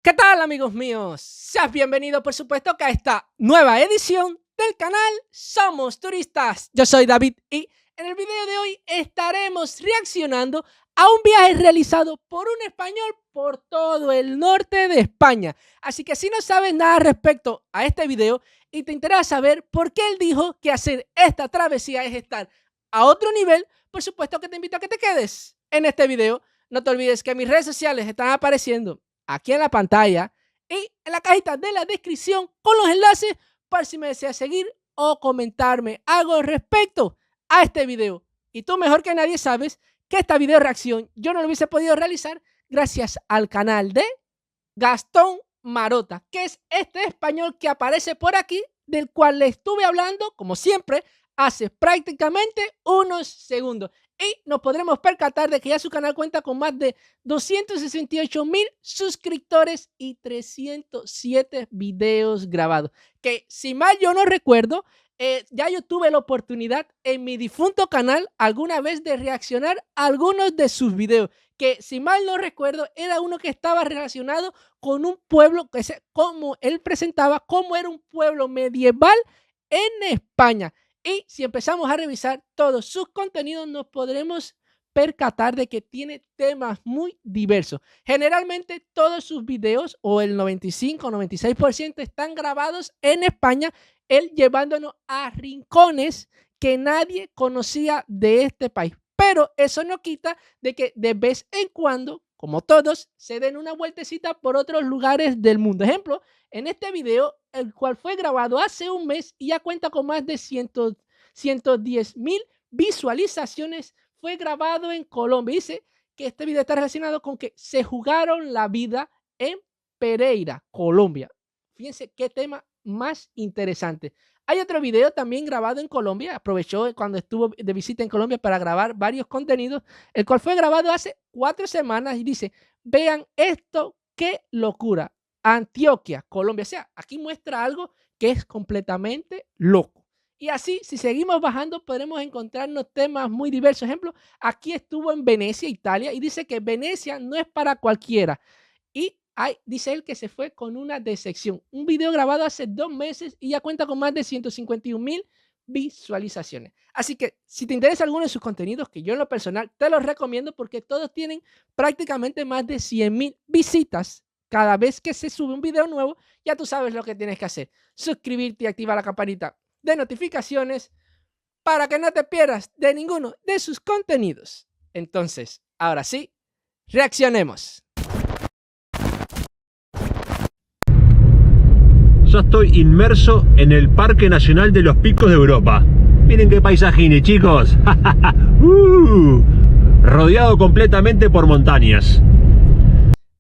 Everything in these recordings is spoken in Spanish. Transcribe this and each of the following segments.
¿Qué tal, amigos míos? Seas bienvenido, por supuesto, que a esta nueva edición del canal Somos Turistas. Yo soy David y en el video de hoy estaremos reaccionando a un viaje realizado por un español por todo el norte de España. Así que si no sabes nada respecto a este video y te interesa saber por qué él dijo que hacer esta travesía es estar a otro nivel, por supuesto que te invito a que te quedes en este video. No te olvides que mis redes sociales están apareciendo aquí en la pantalla y en la cajita de la descripción con los enlaces por si me deseas seguir o comentarme algo respecto a este video. Y tú mejor que nadie sabes que esta video reacción yo no lo hubiese podido realizar gracias al canal de Gastón Marota, que es este español que aparece por aquí, del cual le estuve hablando, como siempre, hace prácticamente unos segundos. Y nos podremos percatar de que ya su canal cuenta con más de 268,000 suscriptores y 307 videos grabados. Que si mal yo no recuerdo, ya yo tuve la oportunidad en mi difunto canal alguna vez de reaccionar a algunos de sus videos. Que si mal no recuerdo, era uno que estaba relacionado con un pueblo, como él presentaba, cómo era un pueblo medieval en España. Y si empezamos a revisar todos sus contenidos, nos podremos percatar de que tiene temas muy diversos. Generalmente todos sus videos, o el 95-96%, están grabados en España, él llevándonos a rincones que nadie conocía de este país. Pero eso no quita de que de vez en cuando, como todos, se den una vueltecita por otros lugares del mundo. Ejemplo, en este video, el cual fue grabado hace un mes y ya cuenta con más de 110,000 visualizaciones, fue grabado en Colombia. Dice que este video está relacionado con que se jugaron la vida en Pereira, Colombia. Fíjense qué tema más interesante. Hay otro video también grabado en Colombia, aprovechó cuando estuvo de visita en Colombia para grabar varios contenidos, el cual fue grabado hace 4 semanas y dice, vean esto, qué locura, Antioquia, Colombia. O sea, aquí muestra algo que es completamente loco. Y así, si seguimos bajando, podremos encontrarnos temas muy diversos. Ejemplo, aquí estuvo en Venecia, Italia, y dice que Venecia no es para cualquiera. Y dice él que se fue con una decepción. Un video grabado hace 2 meses y ya cuenta con más de 151,000 visualizaciones. Así que si te interesa alguno de sus contenidos, que yo en lo personal te los recomiendo porque todos tienen prácticamente más de 100,000 visitas cada vez que se sube un video nuevo, ya tú sabes lo que tienes que hacer. Suscribirte y activar la campanita de notificaciones para que no te pierdas de ninguno de sus contenidos. Entonces, ahora sí, reaccionemos. Ya estoy inmerso en el Parque Nacional de los Picos de Europa. Miren qué paisajines, chicos. Rodeado completamente por montañas.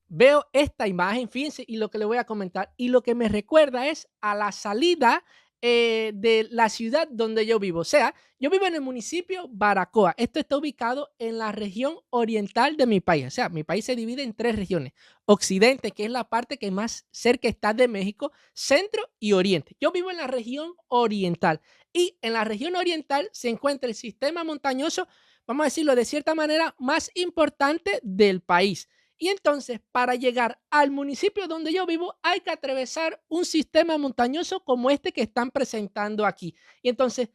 Veo esta imagen, fíjense, y lo que le voy a comentar, y lo que me recuerda es a la salida de la ciudad donde yo vivo. O sea, yo vivo en el municipio Baracoa. Esto está ubicado en la región oriental de mi país. O sea, mi país se divide en 3 regiones. Occidente, que es la parte que más cerca está de México, centro y oriente. Yo vivo en la región oriental. Y en la región oriental se encuentra el sistema montañoso, vamos a decirlo de cierta manera, más importante del país. Y entonces, para llegar al municipio donde yo vivo, hay que atravesar un sistema montañoso como este que están presentando aquí. Y entonces,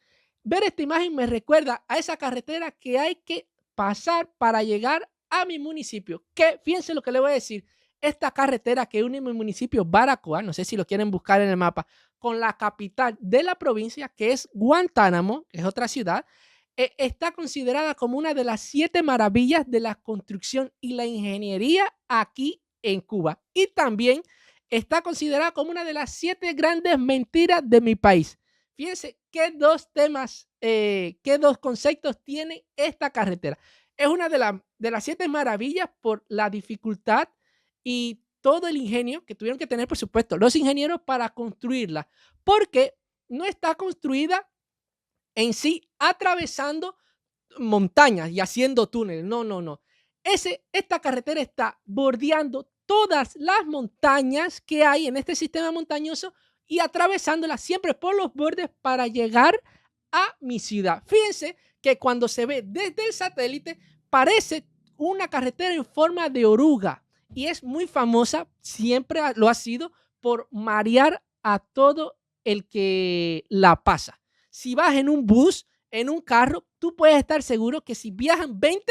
ver esta imagen me recuerda a esa carretera que hay que pasar para llegar a mi municipio. Que, fíjense lo que le voy a decir, esta carretera que une mi municipio Baracoa, no sé si lo quieren buscar en el mapa, con la capital de la provincia, que es Guantánamo, que es otra ciudad, está considerada como una de las 7 maravillas de la construcción y la ingeniería aquí en Cuba. Y también está considerada como una de las 7 grandes mentiras de mi país. Fíjense qué 2 temas, qué 2 conceptos tiene esta carretera. Es una de las 7 maravillas por la dificultad y todo el ingenio que tuvieron que tener, por supuesto, los ingenieros para construirla, porque no está construida en sí atravesando montañas y haciendo túneles. No, no, no. Esta carretera está bordeando todas las montañas que hay en este sistema montañoso y atravesándolas siempre por los bordes para llegar a mi ciudad. Fíjense que cuando se ve desde el satélite parece una carretera en forma de oruga y es muy famosa, siempre lo ha sido, por marear a todo el que la pasa. Si vas en un bus, en un carro, tú puedes estar seguro que si viajan 20,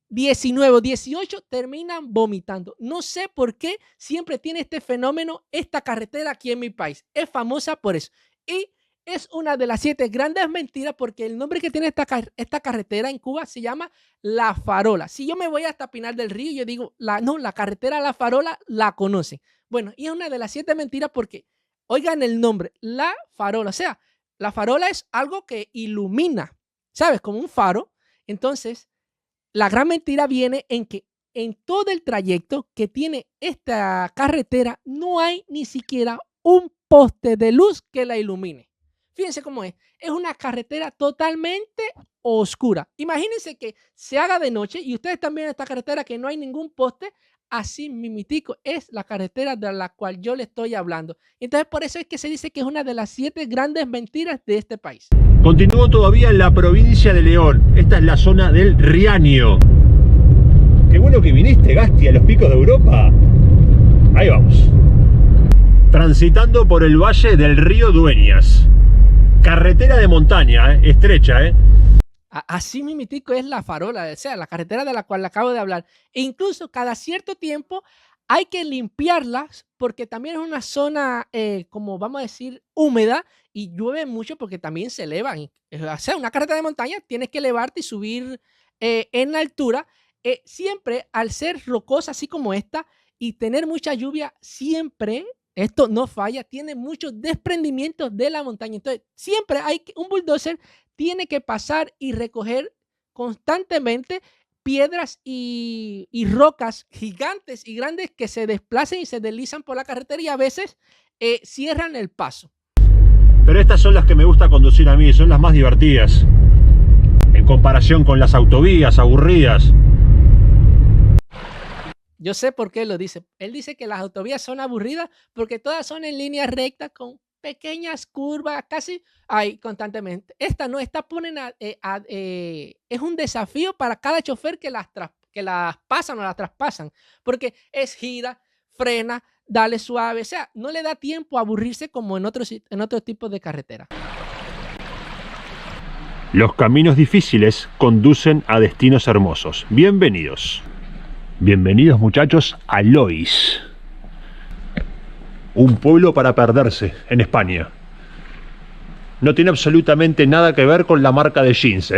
19 o 18 terminan vomitando. No sé por qué siempre tiene este fenómeno esta carretera aquí en mi país. Es famosa por eso. Y es una de las 7 grandes mentiras porque el nombre que tiene esta carretera en Cuba se llama La Farola. Si yo me voy hasta Pinar del Río, yo digo, la carretera La Farola la conocen. Bueno, y es una de las 7 mentiras porque, oigan el nombre, La Farola. O sea, la farola es algo que ilumina, ¿sabes? Como un faro. Entonces, la gran mentira viene en que en todo el trayecto que tiene esta carretera no hay ni siquiera un poste de luz que la ilumine. Fíjense cómo es. Es una carretera totalmente oscura. Imagínense que se haga de noche y ustedes también en esta carretera que no hay ningún poste. Así mimitico es la carretera de la cual yo le estoy hablando. Entonces por eso es que se dice que es una de las 7 grandes mentiras de este país. Continúo todavía en la provincia de León. Esta es la zona del Riaño. Qué bueno que viniste, Gasti, a los picos de Europa. Ahí vamos. Transitando por el valle del río Dueñas. Carretera de montaña, estrecha, Así mimitico es la farola, o sea, la carretera de la cual acabo de hablar. E incluso cada cierto tiempo hay que limpiarlas porque también es una zona, como vamos a decir, húmeda y llueve mucho porque también se elevan. O sea, una carretera de montaña tienes que elevarte y subir en altura. Siempre al ser rocosa así como esta y tener mucha lluvia, siempre, esto no falla, tiene muchos desprendimientos de la montaña. Entonces, siempre un bulldozer tiene que pasar y recoger constantemente piedras y rocas gigantes y grandes que se desplacen y se deslizan por la carretera y a veces cierran el paso. Pero estas son las que me gusta conducir a mí, son las más divertidas en comparación con las autovías aburridas. Yo sé por qué lo dice. Él dice que las autovías son aburridas porque todas son en línea recta con pequeñas curvas, casi ahí constantemente. Esta no, esta ponen es un desafío para cada chofer que las pasan o las traspasan, porque es gira, frena, dale suave, o sea, no le da tiempo a aburrirse como en otros tipos de carretera. Los caminos difíciles conducen a destinos hermosos. Bienvenidos. Bienvenidos, muchachos, a Lois. Un pueblo para perderse en España. No tiene absolutamente nada que ver con la marca de jeans,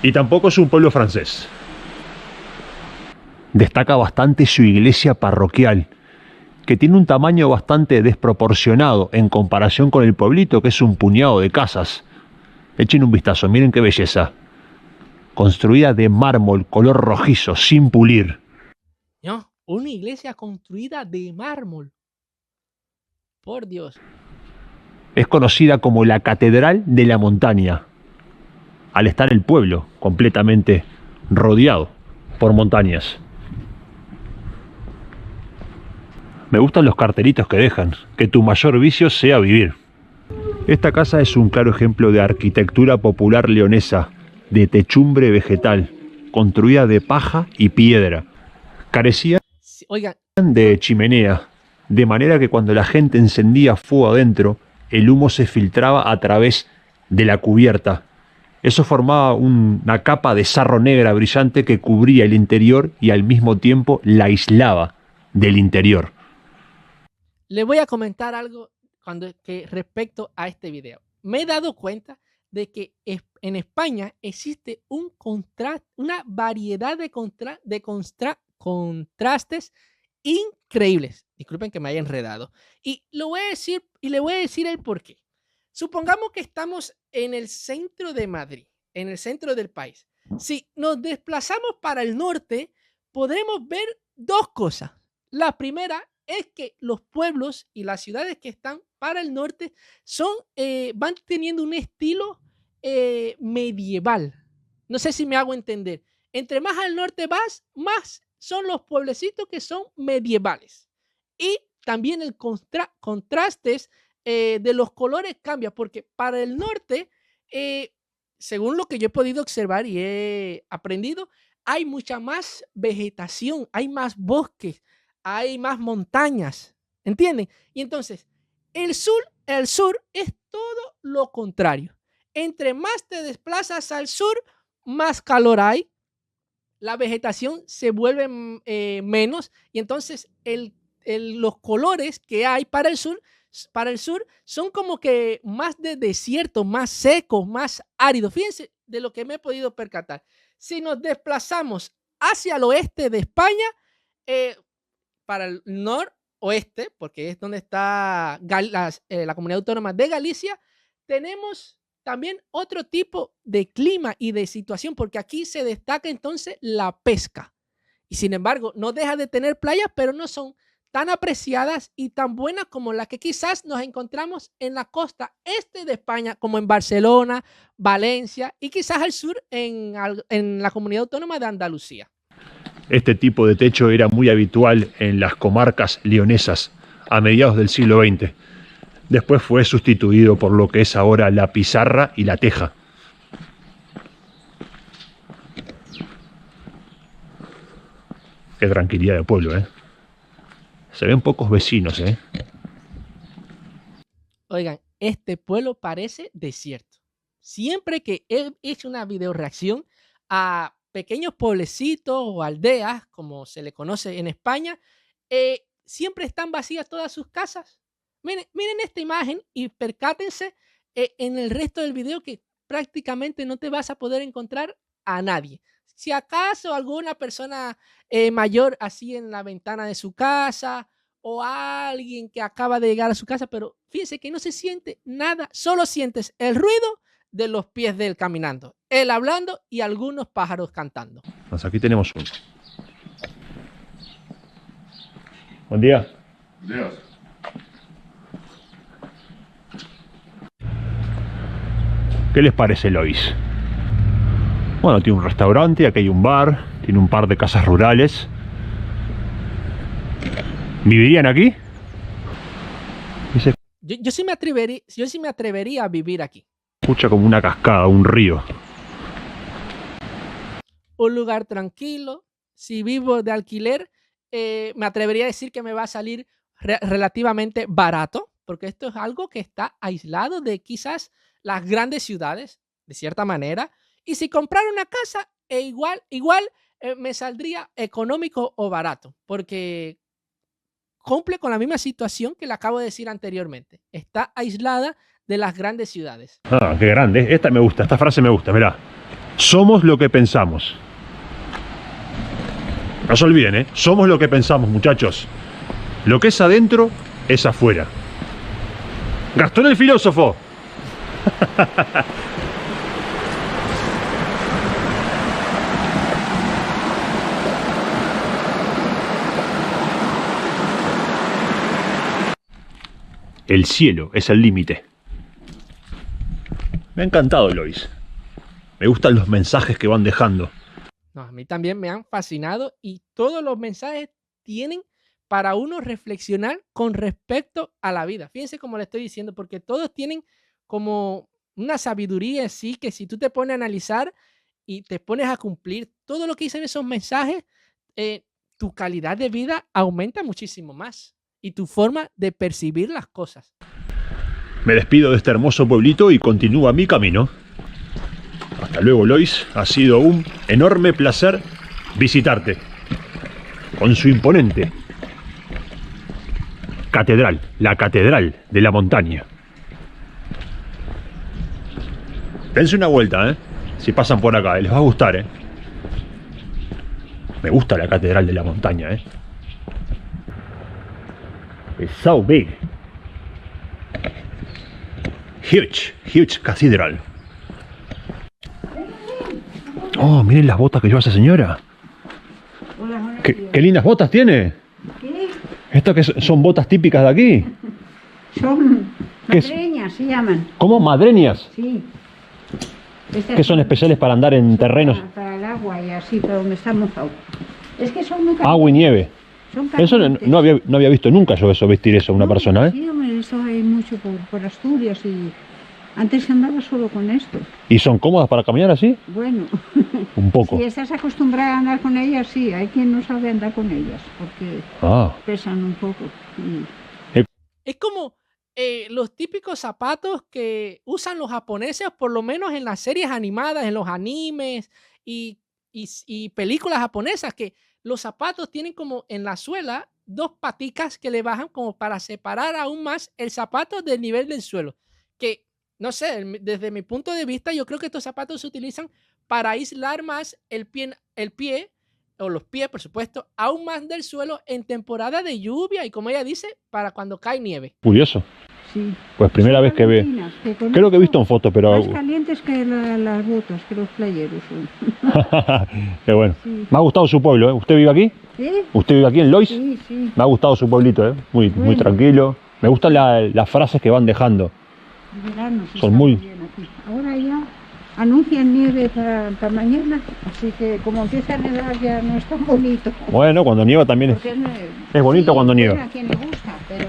Y tampoco es un pueblo francés. Destaca bastante su iglesia parroquial, que tiene un tamaño bastante desproporcionado en comparación con el pueblito, que es un puñado de casas. Echen un vistazo, miren qué belleza. Construida de mármol color rojizo, sin pulir. No, una iglesia construida de mármol. Por Dios. Es conocida como la Catedral de la Montaña, al estar el pueblo completamente rodeado por montañas. Me gustan los cartelitos que dejan, que tu mayor vicio sea vivir. Esta casa es un claro ejemplo de arquitectura popular leonesa, de techumbre vegetal, construida de paja y piedra. Carecía de chimenea, de manera que cuando la gente encendía fuego adentro, el humo se filtraba a través de la cubierta. Eso formaba una capa de sarro negra brillante que cubría el interior y al mismo tiempo la aislaba del interior. Le voy a comentar algo respecto a este video. Me he dado cuenta de que en España existe una variedad de contrastes increíbles. Disculpen que me haya enredado. Y le voy a decir el por qué. Supongamos que estamos en el centro de Madrid, en el centro del país. Si nos desplazamos para el norte, podremos ver 2 cosas. La primera es que los pueblos y las ciudades que están para el norte van teniendo un estilo medieval. No sé si me hago entender. Entre más al norte vas, más son los pueblecitos que son medievales. Y también el contrastes de los colores cambia, porque para el norte, según lo que yo he podido observar y he aprendido, hay mucha más vegetación, hay más bosques, hay más montañas, ¿entienden? Y entonces, el sur es todo lo contrario. Entre más te desplazas al sur, más calor hay, la vegetación se vuelve menos y entonces los colores que hay para el sur son como que más de desierto, más secos, más áridos. Fíjense de lo que me he podido percatar. Si nos desplazamos hacia el oeste de España, para el noroeste, porque es donde está la comunidad autónoma de Galicia, tenemos también otro tipo de clima y de situación, porque aquí se destaca entonces la pesca. Y sin embargo, no deja de tener playas, pero no son tan apreciadas y tan buenas como las que quizás nos encontramos en la costa este de España, como en Barcelona, Valencia y quizás al sur en la comunidad autónoma de Andalucía. Este tipo de techo era muy habitual en las comarcas leonesas a mediados del siglo XX. Después fue sustituido por lo que es ahora la pizarra y la teja. Qué tranquilidad de pueblo, ¿eh? Se ven pocos vecinos, ¿eh? Oigan, este pueblo parece desierto. Siempre que he hecho una video reacción a pequeños pueblecitos o aldeas, como se le conoce en España, siempre están vacías todas sus casas. Miren esta imagen y percátense en el resto del video que prácticamente no te vas a poder encontrar a nadie. Si acaso alguna persona mayor así en la ventana de su casa o alguien que acaba de llegar a su casa, pero fíjense que no se siente nada, solo sientes el ruido de los pies de él caminando, él hablando y algunos pájaros cantando. Pues aquí tenemos uno. Buen día. Dios. ¿Qué les parece Lois? Bueno, tiene un restaurante, aquí hay un bar, tiene un par de casas rurales. ¿Vivirían aquí? Yo sí me atrevería a vivir aquí. Escucha como una cascada, un río. Un lugar tranquilo. Si vivo de alquiler, me atrevería a decir que me va a salir relativamente barato, porque esto es algo que está aislado de quizás las grandes ciudades, de cierta manera. Y si comprara una casa, igual me saldría económico o barato, porque cumple con la misma situación que le acabo de decir anteriormente. Está aislada de las grandes ciudades. Ah, qué grande. Esta me gusta, esta frase me gusta, mirá. Somos lo que pensamos. No se olviden, ¿eh? Somos lo que pensamos, muchachos. Lo que es adentro, es afuera. Gastón el filósofo. El cielo es el límite. Me ha encantado, Lois. Me gustan los mensajes que van dejando. No, a mí también me han fascinado y todos los mensajes tienen para uno reflexionar con respecto a la vida. Fíjense cómo le estoy diciendo, porque todos tienen como una sabiduría así que si tú te pones a analizar y te pones a cumplir todo lo que dicen esos mensajes, tu calidad de vida aumenta muchísimo más y tu forma de percibir las cosas. Me despido de este hermoso pueblito y continúo mi camino. Hasta luego, Lois. Ha sido un enorme placer visitarte. Con su imponente catedral, la catedral de la montaña. Dense una vuelta, si pasan por acá, les va a gustar, Me gusta la catedral de la montaña, It's so big. Huge cathedral. Oh, miren las botas que lleva esa señora. ¿Qué lindas botas tiene? ¿Qué? ¿Estas que son botas típicas de aquí? Son madreñas, se llaman. ¿Cómo? ¿Madreñas? Sí. ¿Qué son especiales para andar en terrenos? Para el agua y así, para donde está mojado. Es que son muy calientes. Agua y nieve. Son Eso no había visto nunca yo vestir eso a una persona, Sí, hombre, eso hay mucho por Asturias Antes andaba solo con esto. ¿Y son cómodas para caminar así? Bueno, Un poco. si estás acostumbrada a andar con ellas, sí. Hay quien no sabe andar con ellas porque Ah, pesan un poco. Es como los típicos zapatos que usan los japoneses, por lo menos en las series animadas, en los animes y películas japonesas, que los zapatos tienen como en la suela dos paticas que le bajan como para separar aún más el zapato del nivel del suelo. Que, no sé, desde mi punto de vista, yo creo que estos zapatos se utilizan para aislar más el pie o los pies, por supuesto, aún más del suelo en temporada de lluvia y, como ella dice, para cuando cae nieve. curioso. Sí. Pues primera Son vez que ve. galutinas, que con Creo que he esto visto en foto, pero... más calientes que las botas, que los playeros son. Qué bueno. Sí. Me ha gustado su pueblo, ¿eh? ¿Usted vive aquí? ¿Sí? ¿Usted vive aquí en Lois? Sí, sí. Me ha gustado su pueblito, ¿eh? Muy Bueno. tranquilo. Me gustan las frases que van dejando. De verano se Son está muy- bien aquí. Ahora ya anuncian nieve para mañana, así que como empieza a nevar ya no es tan bonito. Bueno, cuando nieva también es... Porque es bonito cuando nieva. bueno, a quien le gusta, pero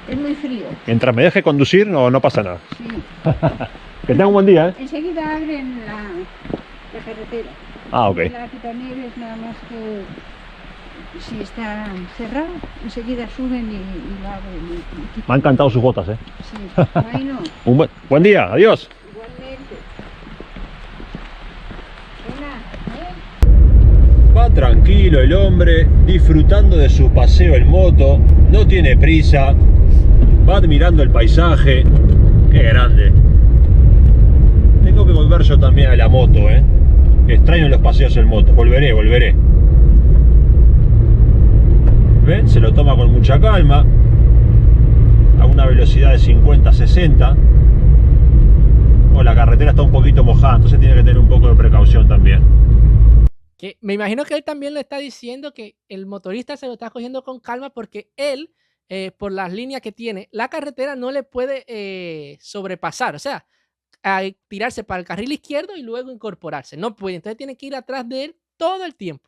es muy frío. Mientras me deje conducir, no pasa nada. Sí. Que tenga un buen día, ¿eh? Enseguida abren la carretera. Ah, ok. La quitanieves nada más que si está cerrado, enseguida suben y la abren. Me han encantado sus botas, ¿eh? Sí, ahí no. Un buen día, adiós. Igualmente. Buena, Va tranquilo el hombre, disfrutando de su paseo en moto, no tiene prisa, va admirando el paisaje. Qué grande. Tengo que volver yo también a la moto, ¿eh? Extraño los paseos en moto, volveré. ¿Ven? Se lo toma con mucha calma, a una velocidad de 50-60. Oh, la carretera está un poquito mojada, entonces tiene que tener un poco de precaución también. Que me imagino que él también le está diciendo que el motorista se lo está cogiendo con calma porque él, por las líneas que tiene, la carretera no le puede sobrepasar, o sea, a tirarse para el carril izquierdo y luego incorporarse. No puede, entonces tiene que ir atrás de él todo el tiempo.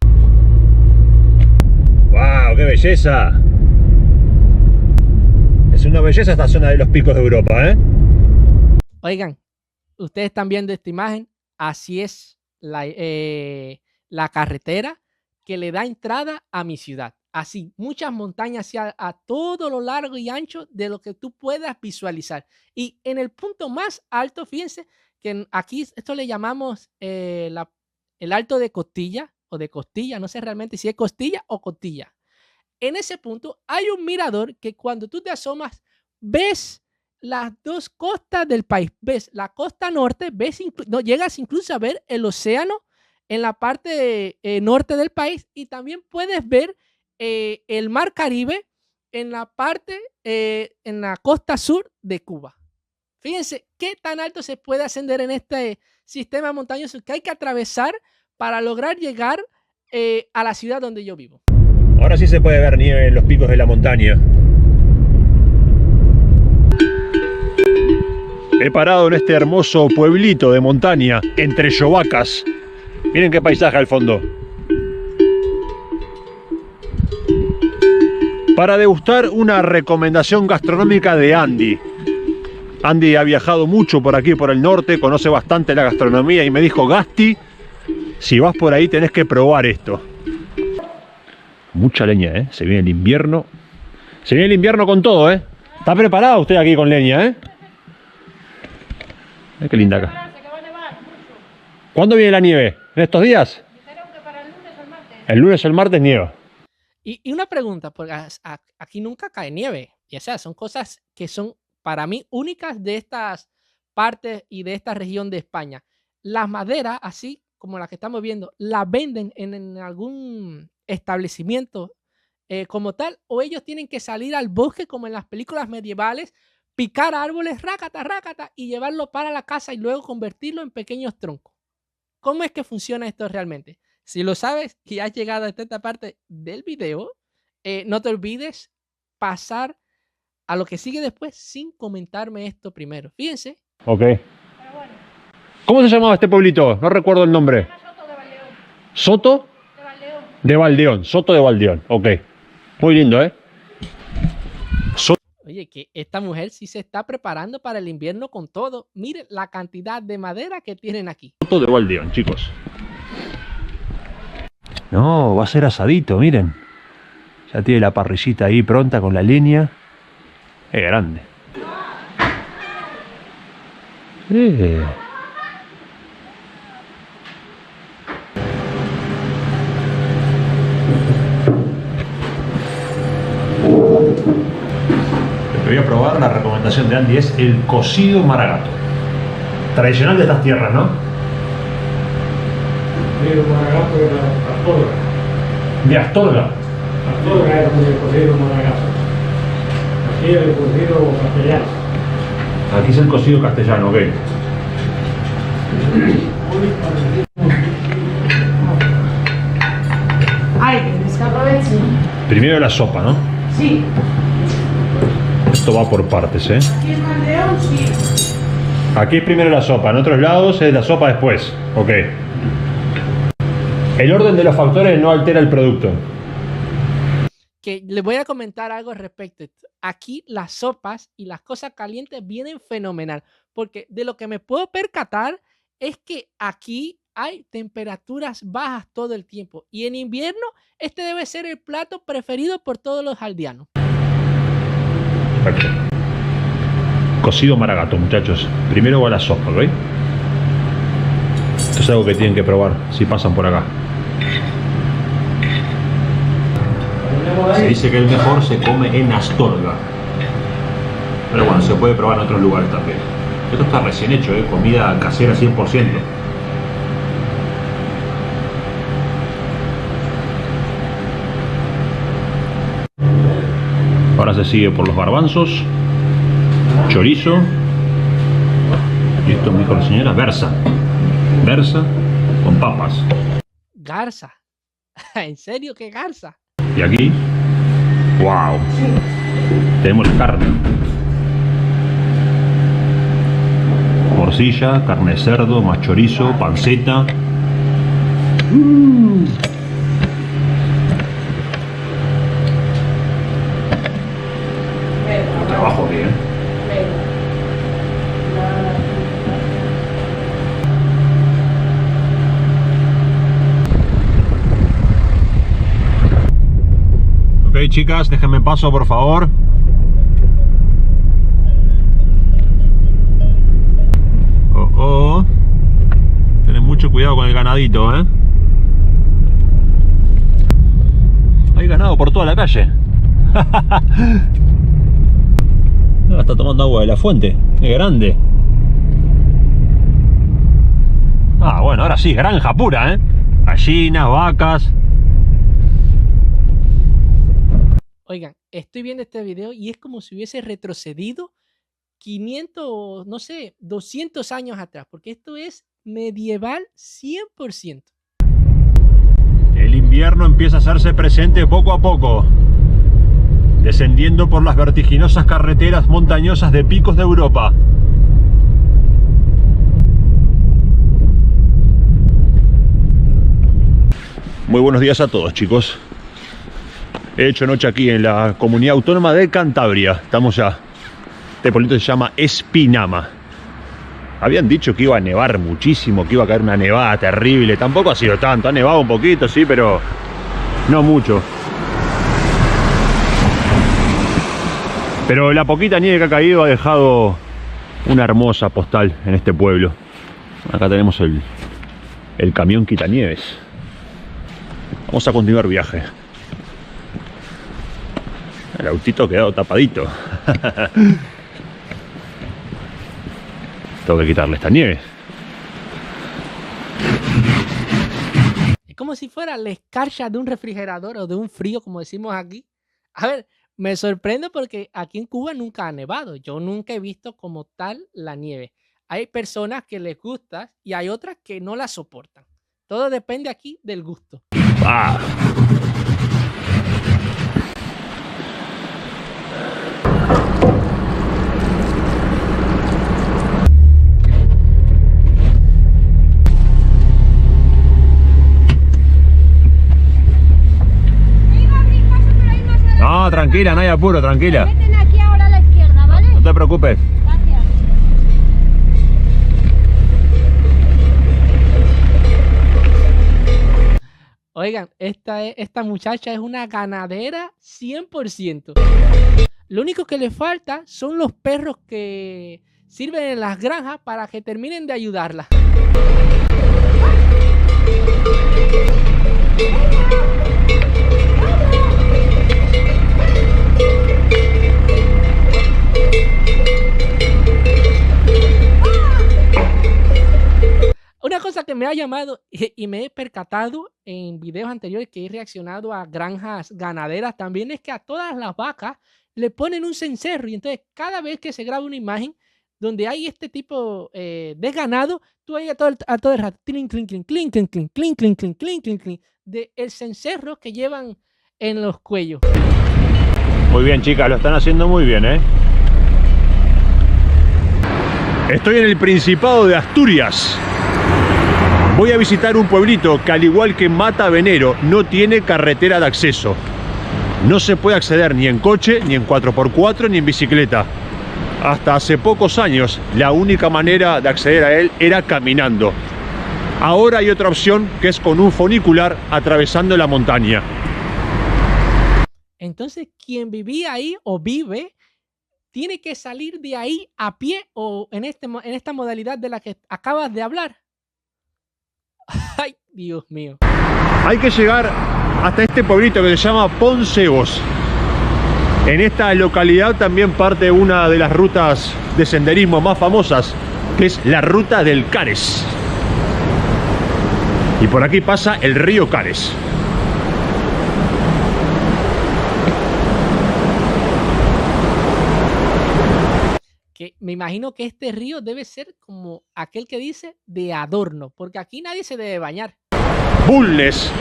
¡Wow! ¡Qué belleza! Es una belleza esta zona de los picos de Europa, ¿eh? Oigan, ustedes están viendo esta imagen, así es la carretera que le da entrada a mi ciudad. Así, muchas montañas a todo lo largo y ancho de lo que tú puedas visualizar. Y en el punto más alto, fíjense que aquí esto le llamamos el alto de Costilla o de Costilla, no sé realmente si es Costilla o Costilla. En ese punto hay un mirador que cuando tú te asomas ves las dos costas del país. Ves la costa norte, no, llegas incluso a ver el océano en la parte norte del país y también puedes ver el mar Caribe en la parte, en la costa sur de Cuba. Fíjense qué tan alto se puede ascender en este sistema montañoso que hay que atravesar para lograr llegar a la ciudad donde yo vivo. Ahora sí se puede ver nieve en los picos de la montaña. He parado en este hermoso pueblito de montaña, entre llovacas. Miren qué paisaje al fondo. Para degustar una recomendación gastronómica de Andy. Andy ha viajado mucho por aquí, por el norte, conoce bastante la gastronomía y me dijo: Gasti, si vas por ahí tenés que probar esto. Mucha leña, ¿eh? Se viene el invierno. Se viene el invierno con todo, ¿eh? ¿Está preparado usted aquí con leña, eh? Qué linda acá. ¿Cuándo viene la nieve? ¿En estos días? dijeron que para el lunes o el martes. El lunes o el martes nieva. Y una pregunta, porque aquí nunca cae nieve. Y o sea, son cosas que son para mí únicas de estas partes y de esta región de España. Las maderas, así como las que estamos viendo, las venden en algún establecimiento como tal, o ellos tienen que salir al bosque como en las películas medievales, picar árboles, rácata, rácata, y llevarlo para la casa y luego convertirlo en pequeños troncos. ¿Cómo es que funciona esto realmente? Si lo sabes y has llegado hasta esta parte del video, no te olvides pasar a lo que sigue después sin comentarme esto primero. Fíjense. Ok. ¿Cómo se llamaba este pueblito? No recuerdo el nombre. Soto de Valleón. ¿Soto? De Valleón. De Valdeón. Soto de Valdeón. Ok. Muy lindo, ¿eh? Oye, que esta mujer sí se está preparando para el invierno con todo. Miren la cantidad de madera que tienen aquí. Foto de baldeón, chicos. No, va a ser asadito, miren. Ya tiene la parrillita ahí pronta con la leña. Es grande. Lo que voy a probar, la recomendación de Andy, es el cocido maragato. Tradicional de estas tierras, ¿no? El maragato de la Astorga. De Astorga. Astorga era el cocido maragato. Así es el cocido castellano. Aquí es el cocido castellano, ok. Ay, que aprovechen. Primero la sopa, ¿no? Sí. Esto va por partes, ¿eh? Aquí es Caldeón, sí. Aquí es primero la sopa, en otros lados es la sopa después. Ok. El orden de los factores no altera el producto. Que les voy a comentar algo al respecto. Aquí las sopas y las cosas calientes vienen fenomenal. Porque de lo que me puedo percatar es que aquí hay temperaturas bajas todo el tiempo. Y en invierno este debe ser el plato preferido por todos los aldeanos. Perfecto. Cocido maragato, muchachos. Primero va la sopa, ¿ok? Esto es algo que tienen que probar si pasan por acá. Se dice que el mejor se come en Astorga. Pero bueno, se puede probar en otros lugares también. Esto está recién hecho, ¿eh? Comida casera 100%. Ahora se sigue por los garbanzos, chorizo, y esto me dijo la señora, berza. Berza con papas. Garza. ¿En serio? ¿Qué garza? Y aquí, wow, tenemos la carne. Morcilla, carne de cerdo, más chorizo, panceta. Trabajo bien. Ok, chicas, déjenme paso, por favor. Ten mucho cuidado con el ganadito, ¿eh? Hay ganado por toda la calle. Está tomando agua de la fuente. Es grande. Ah, bueno, ahora sí, granja pura, ¿eh? Gallinas, vacas. Oigan, estoy viendo este video y es como si hubiese retrocedido 500, no sé, 200 años atrás, porque esto es medieval 100%. El invierno empieza a hacerse presente poco a poco, descendiendo por las vertiginosas carreteras montañosas de picos de Europa. Muy buenos días a todos, chicos. He hecho noche aquí en la comunidad autónoma de Cantabria. Estamos ya. Este pueblito se llama Espinama. Habían dicho que iba a nevar muchísimo, que iba a caer una nevada terrible. Tampoco ha sido tanto. Ha nevado un poquito, sí, pero no mucho. Pero la poquita nieve que ha caído ha dejado una hermosa postal en este pueblo. Acá tenemos el camión quitanieves. Vamos a continuar viaje. El autito ha quedado tapadito. Tengo que quitarle esta nieve. Es como si fuera la escarcha de un refrigerador o de un frío, como decimos aquí. A ver, me sorprende porque aquí en Cuba nunca ha nevado. Yo nunca he visto como tal la nieve. Hay personas que les gusta y hay otras que no la soportan. Todo depende aquí del gusto. ¡Ah! No, tranquila, no hay apuro, tranquila. Meten aquí ahora a la No te preocupes. Gracias. Oigan, esta muchacha es una ganadera 100%. Lo único que le falta son los perros que sirven en las granjas para que terminen de ayudarla. Una cosa que me ha llamado y me he percatado en videos anteriores que he reaccionado a granjas ganaderas también es que a todas las vacas le ponen un cencerro y entonces cada vez que se graba una imagen donde hay este tipo de ganado, tú ahí a todo el rato clink, clink, clink, clink, clink, clink, clink, clink, clink, clink, clink, clink, de el cencerro que llevan en los cuellos. Muy bien, chicas, lo están haciendo muy bien, ¿eh? Estoy en el Principado de Asturias. Voy a visitar un pueblito que, al igual que Mata Venero, no tiene carretera de acceso. No se puede acceder ni en coche, ni en 4x4, ni en bicicleta. Hasta hace pocos años, la única manera de acceder a él era caminando. Ahora hay otra opción, que es con un funicular atravesando la montaña. Entonces, quien vivía ahí o vive, tiene que salir de ahí a pie o en esta modalidad de la que acabas de hablar. Ay, Dios mío. Hay que llegar hasta este pueblito que se llama Poncebos. En esta localidad también parte una de las rutas de senderismo más famosas, que es la ruta del Cares. Y por aquí pasa el río Cares. Que me imagino que este río debe ser como aquel que dice de adorno, porque aquí nadie se debe bañar. Bulnes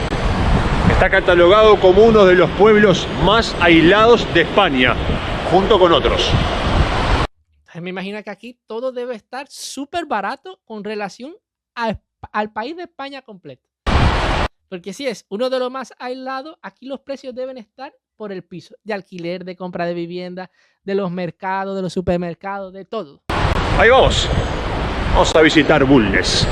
está catalogado como uno de los pueblos más aislados de España, junto con otros. Entonces me imagino que aquí todo debe estar súper barato con relación al país de España completo. Porque si es uno de los más aislados, aquí los precios deben estar por el piso, de alquiler, de compra de vivienda, de los mercados, de los supermercados, de todo. Ahí vamos. Vamos a visitar Bulnes.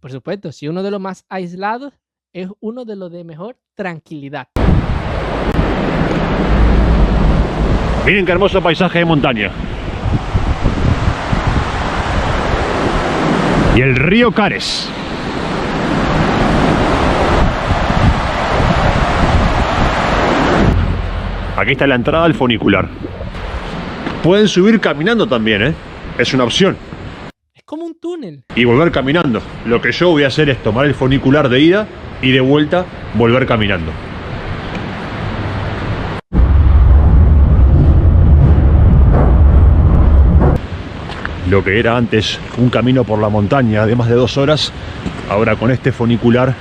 Por supuesto, si uno de los más aislados es uno de los de mejor tranquilidad. Miren qué hermoso paisaje de montaña. Y el río Cares. Aquí está la entrada al funicular. Pueden subir caminando también, ¿eh? Es una opción. Es como un túnel. Y volver caminando. Lo que yo voy a hacer es tomar el funicular de ida y de vuelta volver caminando. Lo que era antes un camino por la montaña de más de 2 horas, ahora con este funicular,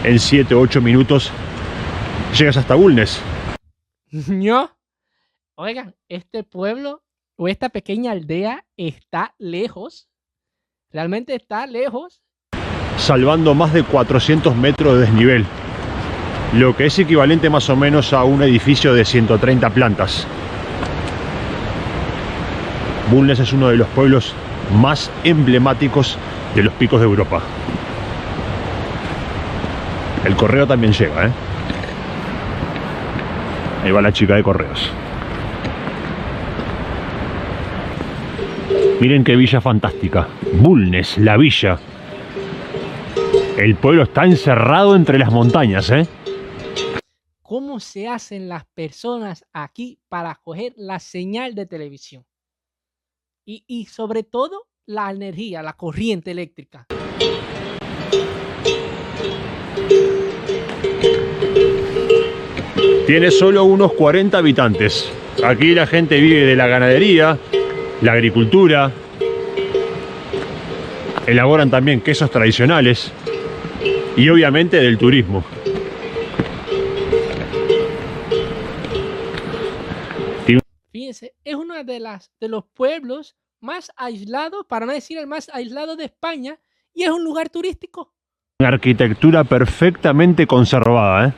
en 7 o 8 minutos llegas hasta Bulnes. ¿No? Oigan, este pueblo o esta pequeña aldea está lejos. Realmente está lejos. Salvando más de 400 metros de desnivel, lo que es equivalente más o menos a un edificio de 130 plantas. Bulnes es uno de los pueblos más emblemáticos de los picos de Europa. El correo también llega, ¿eh? Ahí va la chica de correos. Miren qué villa fantástica. Bulnes, la villa. El pueblo está encerrado entre las montañas, ¿eh? ¿Cómo se hacen las personas aquí para coger la señal de televisión? Y sobre todo la energía, la corriente eléctrica. Tiene solo unos 40 habitantes. Aquí la gente vive de la ganadería, la agricultura. Elaboran también quesos tradicionales y obviamente del turismo. Fíjense, es uno de los pueblos más aislados, para no decir el más aislado de España, y es un lugar turístico. Una arquitectura perfectamente conservada, ¿eh?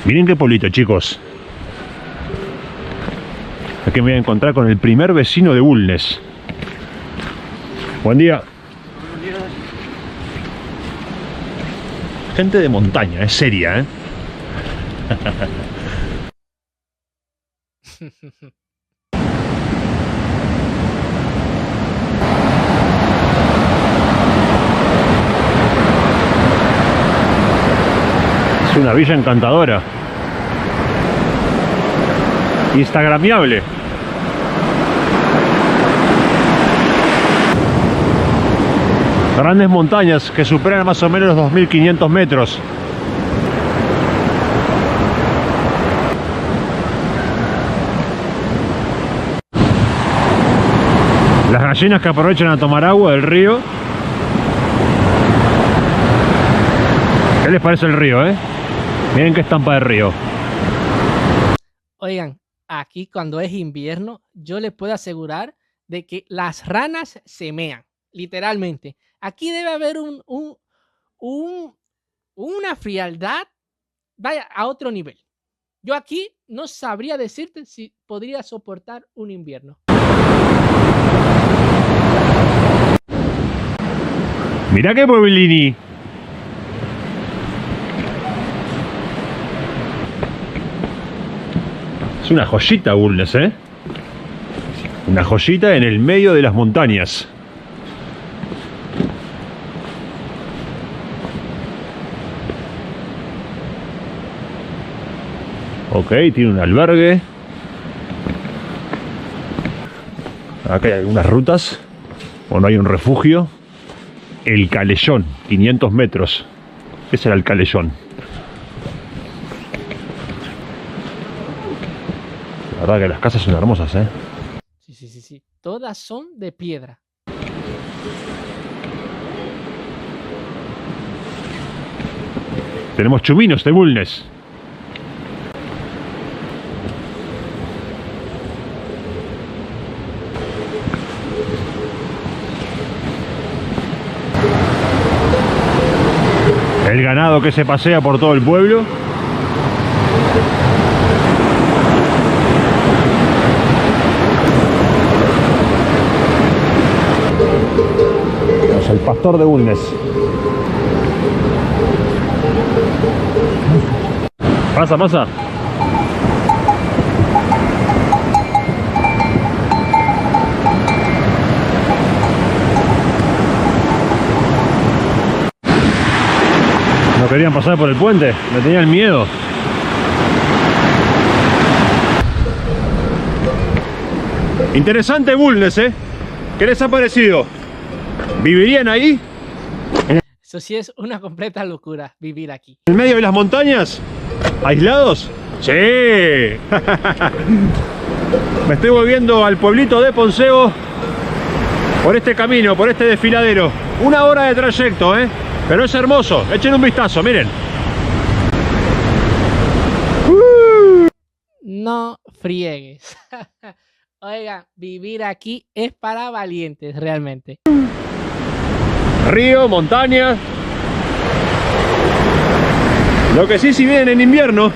Miren qué pueblito, chicos. Aquí me voy a encontrar con el primer vecino de Bulnes. Buen día. Gente de montaña, es seria, ¿eh? Es una villa encantadora. Instagramiable. Grandes montañas que superan más o menos los 2500 metros. Las gallinas que aprovechan a tomar agua del río. ¿Qué les parece el río, eh? Miren qué estampa de río. Oigan, aquí cuando es invierno, yo les puedo asegurar de que las ranas se mean, literalmente. Aquí debe haber una frialdad, vaya, a otro nivel. Yo aquí no sabría decirte si podría soportar un invierno. Mirá qué pueblini. Es una joyita Bulnes, ¿eh? Una joyita en el medio de las montañas. Ok, tiene un albergue. Acá hay algunas rutas. Bueno, hay un refugio. El Calellón, 500 metros. Ese era el Calellón. La verdad que las casas son hermosas, ¿eh? Sí. Todas son de piedra. Tenemos chuminos de Bulnes. El ganado que se pasea por todo el pueblo. Es el pastor de Bulnes. Pasa, pasa. No querían pasar por el puente, me tenían miedo. Interesante Bulnes, ¿eh? ¿Qué les ha parecido? ¿Vivirían ahí? Eso sí es una completa locura, vivir aquí. ¿En medio de las montañas? ¿Aislados? ¡Sí! Me estoy volviendo al pueblito de Ponceo por este camino, por este desfiladero. 1 hora de trayecto, ¿eh? Pero es hermoso. Echen un vistazo, miren. No friegues. Oiga, vivir aquí es para valientes, realmente. Río, montaña. Lo que sí, si vienen en invierno,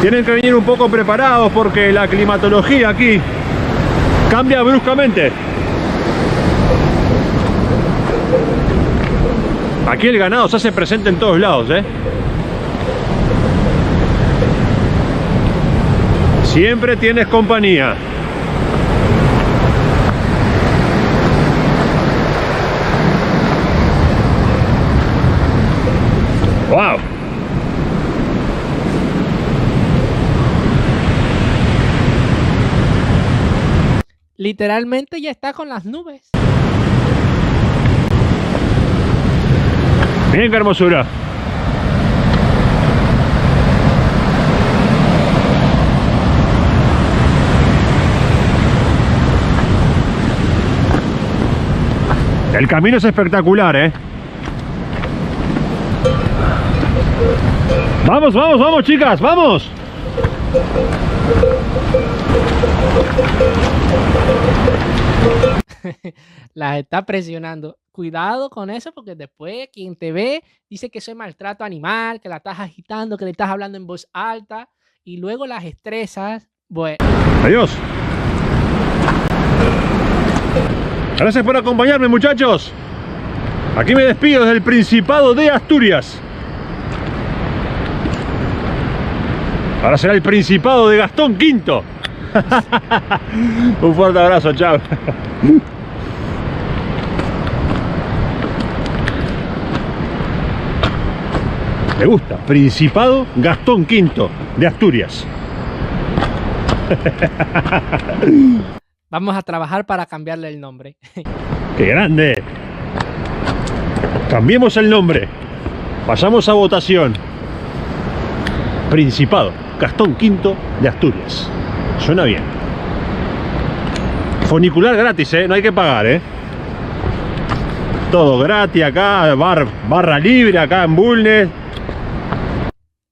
tienen que venir un poco preparados porque la climatología aquí cambia bruscamente. Aquí el ganado se hace presente en todos lados, ¿eh? Siempre tienes compañía. ¡Wow! Literalmente ya está con las nubes. Miren qué hermosura. El camino es espectacular, ¿eh? Vamos, vamos, vamos, chicas, vamos. Las está presionando. Cuidado con eso porque después quien te ve dice que eso es maltrato animal, que la estás agitando, que le estás hablando en voz alta y luego las estresas. Bueno. Adiós. Gracias por acompañarme, muchachos. Aquí me despido desde el Principado de Asturias. Ahora será el Principado de Gastón V. Un fuerte abrazo, chao. Me gusta, Principado Gastón V de Asturias. Vamos a trabajar para cambiarle el nombre. ¡Qué grande! Cambiemos el nombre. Pasamos a votación. Principado Gastón V de Asturias. Suena bien. Funicular gratis, no hay que pagar, todo gratis acá, barra libre acá en Bulnes.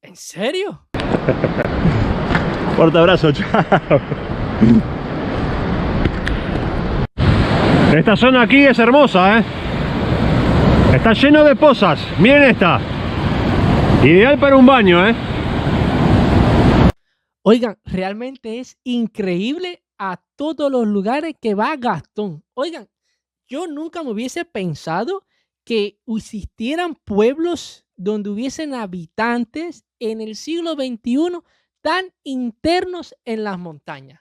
¿En serio? Fuerte abrazo, chao. Esta zona aquí es hermosa, está lleno de pozas. Miren esta. Ideal para un baño, Oigan, realmente es increíble a todos los lugares que va Gastón. Oigan, yo nunca me hubiese pensado que existieran pueblos donde hubiesen habitantes en el siglo XXI tan internos en las montañas.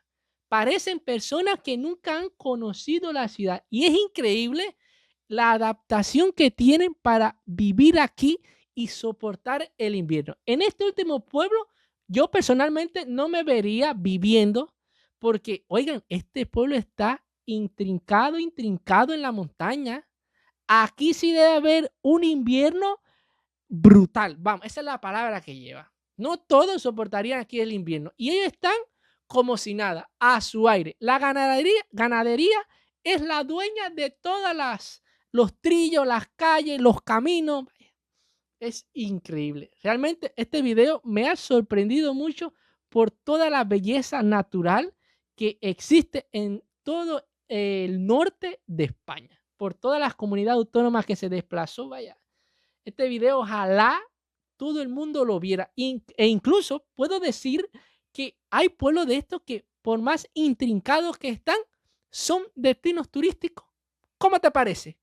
Parecen personas que nunca han conocido la ciudad y es increíble la adaptación que tienen para vivir aquí y soportar el invierno. En este último pueblo, yo personalmente no me vería viviendo porque, oigan, este pueblo está intrincado en la montaña. Aquí sí debe haber un invierno brutal. Vamos, esa es la palabra que lleva. No todos soportarían aquí el invierno. Y ellos están como si nada, a su aire. La ganadería es la dueña de todas los trillos, las calles, los caminos. Es increíble. Realmente este video me ha sorprendido mucho por toda la belleza natural que existe en todo el norte de España. Por todas las comunidades autónomas que se desplazó. Vaya, este video ojalá todo el mundo lo viera. E incluso puedo decir que hay pueblos de estos que por más intrincados que están, son destinos turísticos. ¿Cómo te parece?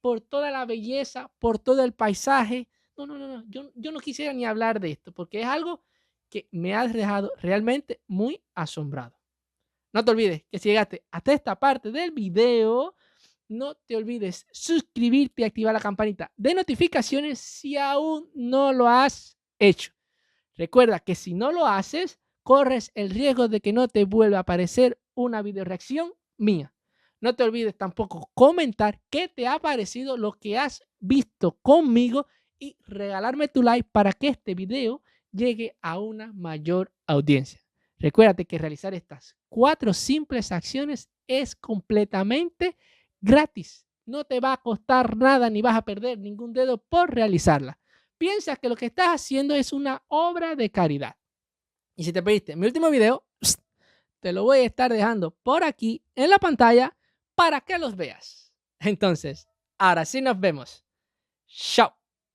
Por toda la belleza, por todo el paisaje. No. Yo no quisiera ni hablar de esto porque es algo que me ha dejado realmente muy asombrado. No te olvides que si llegaste hasta esta parte del video, no te olvides suscribirte y activar la campanita de notificaciones si aún no lo has hecho. Recuerda que si no lo haces, corres el riesgo de que no te vuelva a aparecer una video reacción mía. No te olvides tampoco comentar qué te ha parecido lo que has visto conmigo y regalarme tu like para que este video llegue a una mayor audiencia. Recuérdate que realizar estas 4 simples acciones es completamente gratis. No te va a costar nada ni vas a perder ningún dedo por realizarla. Piensas que lo que estás haciendo es una obra de caridad. Y si te perdiste mi último video, te lo voy a estar dejando por aquí en la pantalla para que los veas. Entonces, ahora sí nos vemos. Chao.